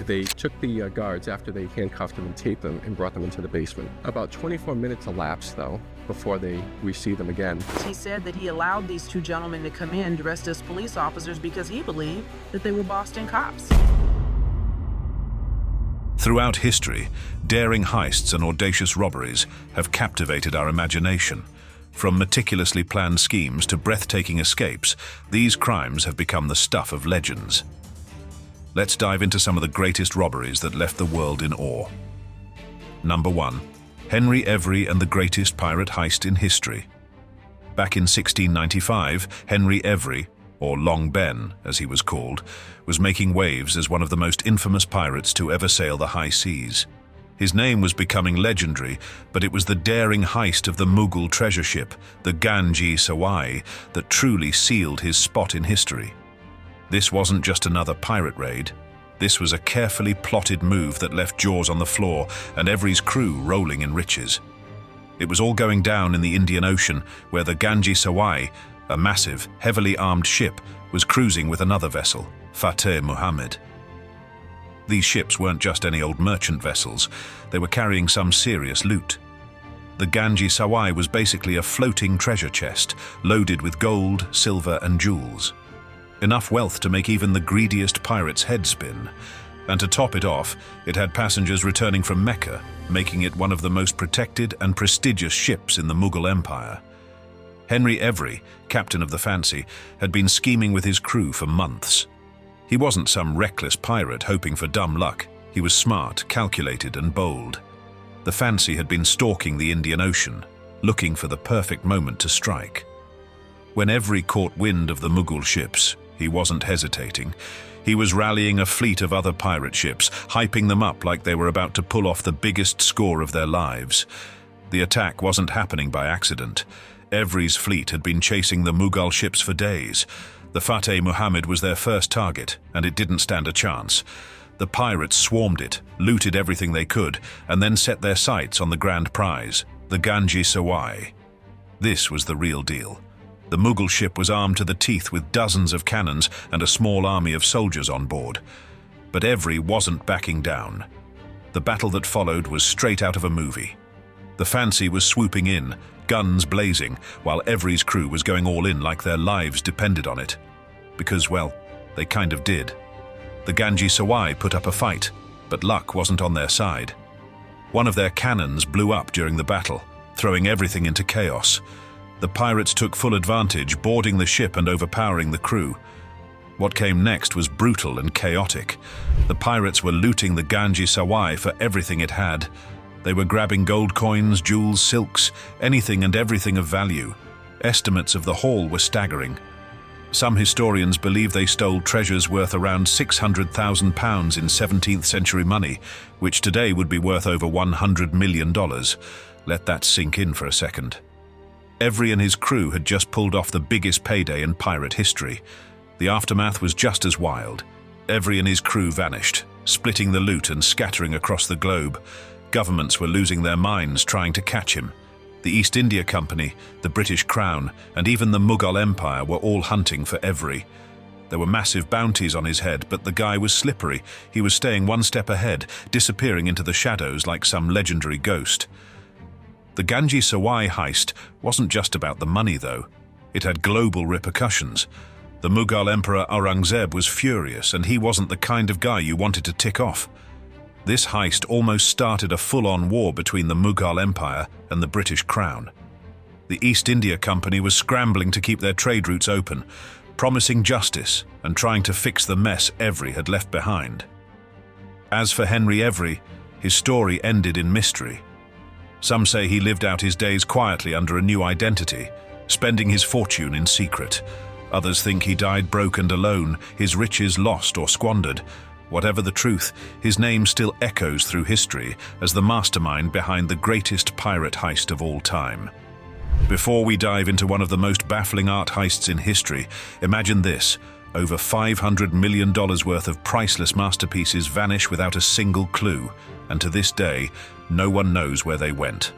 They took the guards after they handcuffed them and taped them and brought them into the basement. About 24 minutes elapsed, though, before we see them again. He said that he allowed these two gentlemen to come in dressed as police officers because he believed that they were Boston cops. Throughout history, daring heists and audacious robberies have captivated our imagination. From meticulously planned schemes to breathtaking escapes, these crimes have become the stuff of legends. Let's dive into some of the greatest robberies that left the world in awe. Number 1. Henry Every and the greatest pirate heist in history. Back in 1695, Henry Every, or Long Ben as he was called, was making waves as one of the most infamous pirates to ever sail the high seas. His name was becoming legendary, but it was the daring heist of the Mughal treasure ship, the Ganges Sawai, that truly sealed his spot in history. This wasn't just another pirate raid. This was a carefully plotted move that left Jaws on the floor and Every's crew rolling in riches. It was all going down in the Indian Ocean, where the Ganges Sawai, a massive, heavily armed ship, was cruising with another vessel, Fateh Muhammad. These ships weren't just any old merchant vessels, they were carrying some serious loot. The Ganges Sawai was basically a floating treasure chest, loaded with gold, silver and jewels. Enough wealth to make even the greediest pirate's head spin. And to top it off, it had passengers returning from Mecca, making it one of the most protected and prestigious ships in the Mughal Empire. Henry Every, captain of the Fancy, had been scheming with his crew for months. He wasn't some reckless pirate hoping for dumb luck. He was smart, calculated and bold. The Fancy had been stalking the Indian Ocean, looking for the perfect moment to strike. When Every caught wind of the Mughal ships, he wasn't hesitating. He was rallying a fleet of other pirate ships, hyping them up like they were about to pull off the biggest score of their lives. The attack wasn't happening by accident. Every's fleet had been chasing the Mughal ships for days. The Fateh Muhammad was their first target, and it didn't stand a chance. The pirates swarmed it, looted everything they could, and then set their sights on the grand prize, the Ganges Sawai. This was the real deal. The Mughal ship was armed to the teeth with dozens of cannons and a small army of soldiers on board. But Every wasn't backing down. The battle that followed was straight out of a movie. The Fancy was swooping in, guns blazing, while Every's crew was going all in like their lives depended on it. Because, well, they kind of did. The Ganges Sawai put up a fight, but luck wasn't on their side. One of their cannons blew up during the battle, throwing everything into chaos. The pirates took full advantage, boarding the ship and overpowering the crew. What came next was brutal and chaotic. The pirates were looting the Ganges Sawai for everything it had. They were grabbing gold coins, jewels, silks, anything and everything of value. Estimates of the haul were staggering. Some historians believe they stole treasures worth around £600,000 in 17th century money, which today would be worth over $100 million. Let that sink in for a second. Every and his crew had just pulled off the biggest payday in pirate history. The aftermath was just as wild. Every and his crew vanished, splitting the loot and scattering across the globe. Governments were losing their minds trying to catch him. The East India Company, the British Crown, and even the Mughal Empire were all hunting for Every. There were massive bounties on his head, but the guy was slippery. He was staying one step ahead, disappearing into the shadows like some legendary ghost. The Ganges Sawai heist wasn't just about the money, though. It had global repercussions. The Mughal Emperor Aurangzeb was furious, and he wasn't the kind of guy you wanted to tick off. This heist almost started a full-on war between the Mughal Empire and the British Crown. The East India Company was scrambling to keep their trade routes open, promising justice and trying to fix the mess Every had left behind. As for Henry Every, his story ended in mystery. Some say he lived out his days quietly under a new identity, spending his fortune in secret. Others think he died broke and alone, his riches lost or squandered. Whatever the truth, his name still echoes through history as the mastermind behind the greatest pirate heist of all time. Before we dive into one of the most baffling art heists in history, imagine this: over $500 million worth of priceless masterpieces vanish without a single clue, and to this day, no one knows where they went.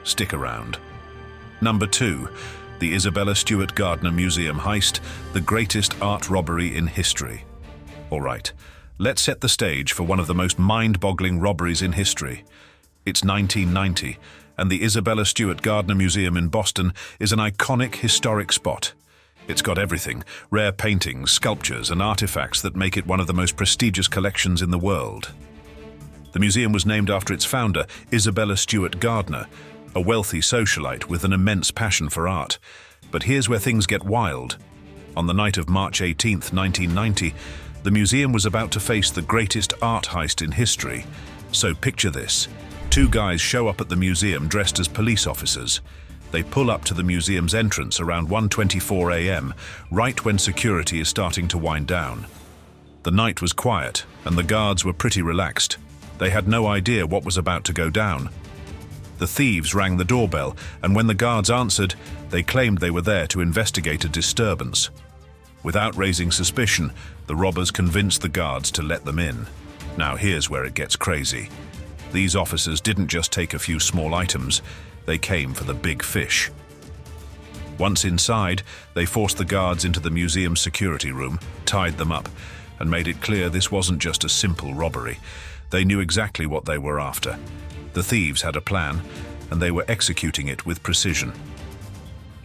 Stick around. Number 2. The Isabella Stewart Gardner Museum heist, the greatest art robbery in history. All right, let's set the stage for one of the most mind-boggling robberies in history. It's 1990, and the Isabella Stewart Gardner Museum in Boston is an iconic historic spot. It's got everything: rare paintings, sculptures, and artifacts that make it one of the most prestigious collections in the world. The museum was named after its founder, Isabella Stewart Gardner, a wealthy socialite with an immense passion for art. But here's where things get wild. On the night of March 18, 1990, the museum was about to face the greatest art heist in history. So picture this. Two guys show up at the museum dressed as police officers. They pull up to the museum's entrance around 1:24 a.m., right when security is starting to wind down. The night was quiet, and the guards were pretty relaxed. They had no idea what was about to go down. The thieves rang the doorbell, and when the guards answered, they claimed they were there to investigate a disturbance. Without raising suspicion, the robbers convinced the guards to let them in. Now here's where it gets crazy. These officers didn't just take a few small items, they came for the big fish. Once inside, they forced the guards into the museum's security room, tied them up, and made it clear this wasn't just a simple robbery. They knew exactly what they were after. The thieves had a plan, and they were executing it with precision.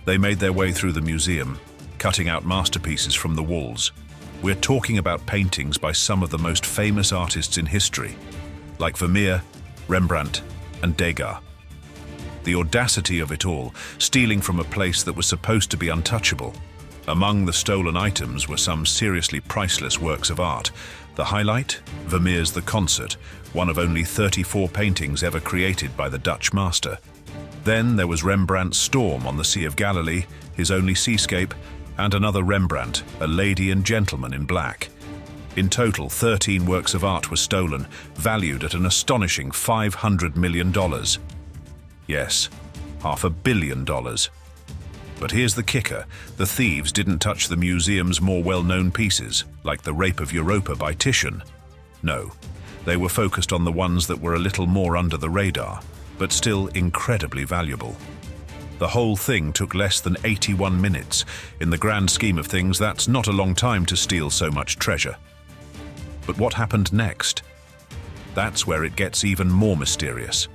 They made their way through the museum, cutting out masterpieces from the walls. We're talking about paintings by some of the most famous artists in history, like Vermeer, Rembrandt, and Degas. The audacity of it all, stealing from a place that was supposed to be untouchable. Among the stolen items were some seriously priceless works of art. The highlight? Vermeer's The Concert, one of only 34 paintings ever created by the Dutch master. Then there was Rembrandt's Storm on the Sea of Galilee, his only seascape, and another Rembrandt, A Lady and Gentleman in Black. In total, 13 works of art were stolen, valued at an astonishing $500 million. Yes, $500 million. But here's the kicker: the thieves didn't touch the museum's more well-known pieces, like The Rape of Europa by Titian. No, they were focused on the ones that were a little more under the radar, but still incredibly valuable. The whole thing took less than 81 minutes. In the grand scheme of things, that's not a long time to steal so much treasure. But what happened next? That's where it gets even more mysterious.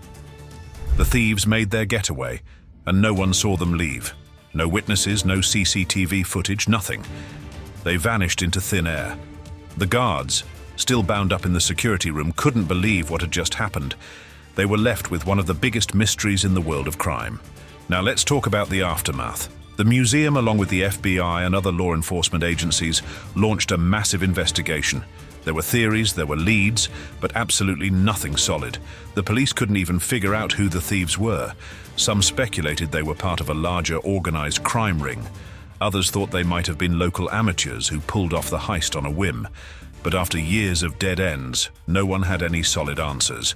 The thieves made their getaway, and no one saw them leave. No witnesses, no CCTV footage, nothing. They vanished into thin air. The guards, still bound up in the security room, couldn't believe what had just happened. They were left with one of the biggest mysteries in the world of crime. Now let's talk about the aftermath. The museum, along with the FBI and other law enforcement agencies, launched a massive investigation. There were theories, there were leads, but absolutely nothing solid. The police couldn't even figure out who the thieves were. Some speculated they were part of a larger organized crime ring. Others thought they might have been local amateurs who pulled off the heist on a whim. But after years of dead ends, no one had any solid answers.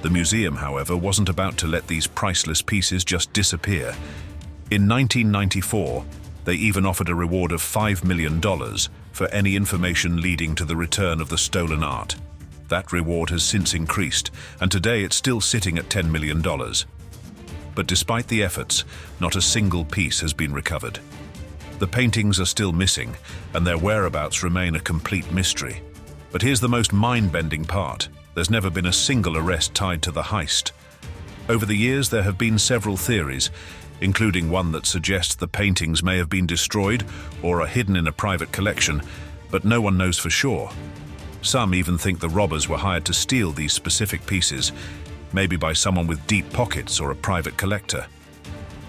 The museum, however, wasn't about to let these priceless pieces just disappear. In 1994, they even offered a reward of $5 million for any information leading to the return of the stolen art. That reward has since increased, and today it's still sitting at $10 million. But despite the efforts, not a single piece has been recovered. The paintings are still missing, and their whereabouts remain a complete mystery. But here's the most mind-bending part. There's never been a single arrest tied to the heist. Over the years, there have been several theories, including one that suggests the paintings may have been destroyed or are hidden in a private collection, but no one knows for sure. Some even think the robbers were hired to steal these specific pieces, maybe by someone with deep pockets or a private collector.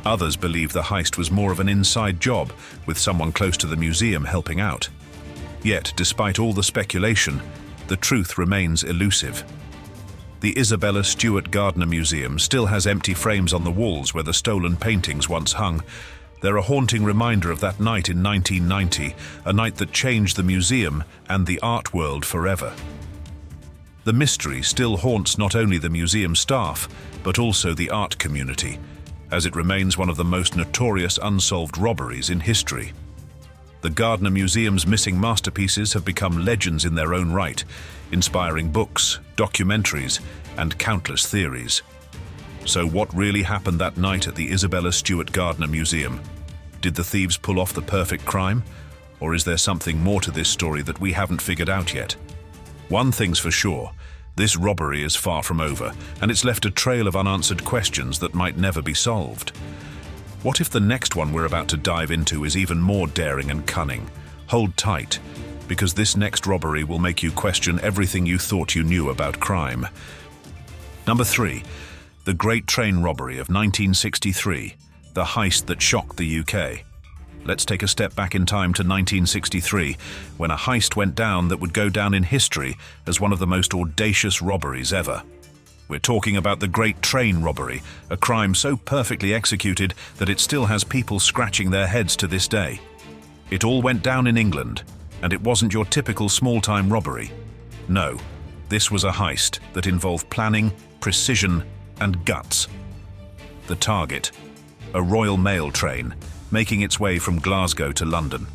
Others believe the heist was more of an inside job, with someone close to the museum helping out. Yet, despite all the speculation, the truth remains elusive. The Isabella Stewart Gardner Museum still has empty frames on the walls where the stolen paintings once hung. They're a haunting reminder of that night in 1990, a night that changed the museum and the art world forever. The mystery still haunts not only the museum staff, but also the art community, as it remains one of the most notorious unsolved robberies in history. The Gardner Museum's missing masterpieces have become legends in their own right, inspiring books, documentaries, and countless theories. So what really happened that night at the Isabella Stewart Gardner Museum? Did the thieves pull off the perfect crime? Or is there something more to this story that we haven't figured out yet? One thing's for sure, this robbery is far from over, and it's left a trail of unanswered questions that might never be solved. What if the next one we're about to dive into is even more daring and cunning? Hold tight, because this next robbery will make you question everything you thought you knew about crime. Number 3. The Great Train Robbery of 1963, the heist that shocked the UK. Let's take a step back in time to 1963, when a heist went down that would go down in history as one of the most audacious robberies ever. We're talking about the Great Train Robbery, a crime so perfectly executed that it still has people scratching their heads to this day. It all went down in England, and it wasn't your typical small-time robbery. No, this was a heist that involved planning, precision, and guts. The target, a Royal Mail train, making its way from Glasgow to London.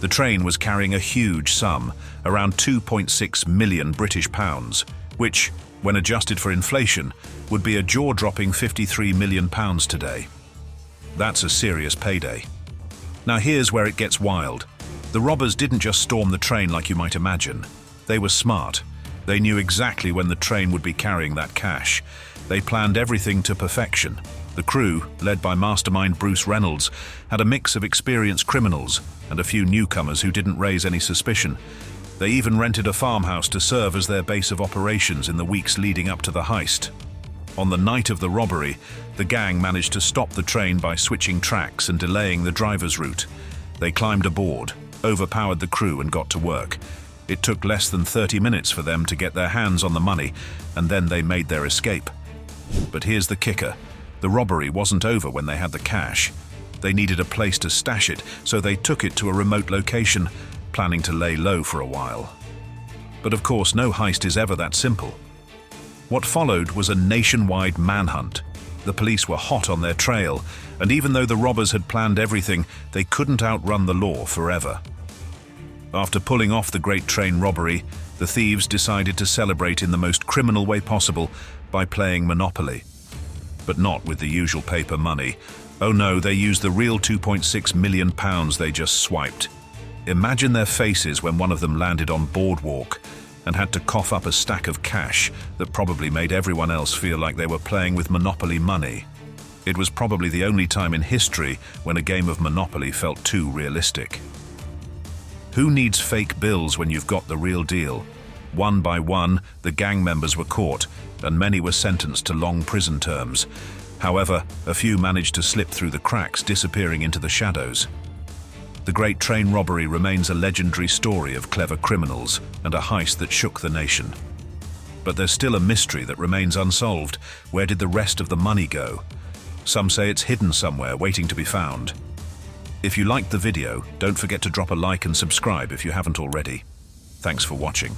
The train was carrying a huge sum, around 2.6 million British pounds, which, when adjusted for inflation, would be a jaw-dropping 53 million pounds today. That's a serious payday. Now here's where it gets wild. The robbers didn't just storm the train like you might imagine. They were smart. They knew exactly when the train would be carrying that cash. They planned everything to perfection. The crew, led by mastermind Bruce Reynolds, had a mix of experienced criminals and a few newcomers who didn't raise any suspicion. They even rented a farmhouse to serve as their base of operations in the weeks leading up to the heist. On the night of the robbery, the gang managed to stop the train by switching tracks and delaying the driver's route. They climbed aboard, overpowered the crew, and got to work. It took less than 30 minutes for them to get their hands on the money, and then they made their escape. But here's the kicker. The robbery wasn't over when they had the cash. They needed a place to stash it, so they took it to a remote location, planning to lay low for a while. But of course, no heist is ever that simple. What followed was a nationwide manhunt. The police were hot on their trail, and even though the robbers had planned everything, they couldn't outrun the law forever. After pulling off the Great Train Robbery, the thieves decided to celebrate in the most criminal way possible by playing Monopoly. But not with the usual paper money. Oh no, they used the real 2.6 million pounds they just swiped. Imagine their faces when one of them landed on Boardwalk and had to cough up a stack of cash that probably made everyone else feel like they were playing with Monopoly money. It was probably the only time in history when a game of Monopoly felt too realistic. Who needs fake bills when you've got the real deal? One by one, the gang members were caught, and many were sentenced to long prison terms. However, a few managed to slip through the cracks, disappearing into the shadows. The Great Train Robbery remains a legendary story of clever criminals and a heist that shook the nation. But there's still a mystery that remains unsolved. Where did the rest of the money go? Some say it's hidden somewhere, waiting to be found. If you liked the video, don't forget to drop a like and subscribe if you haven't already. Thanks for watching.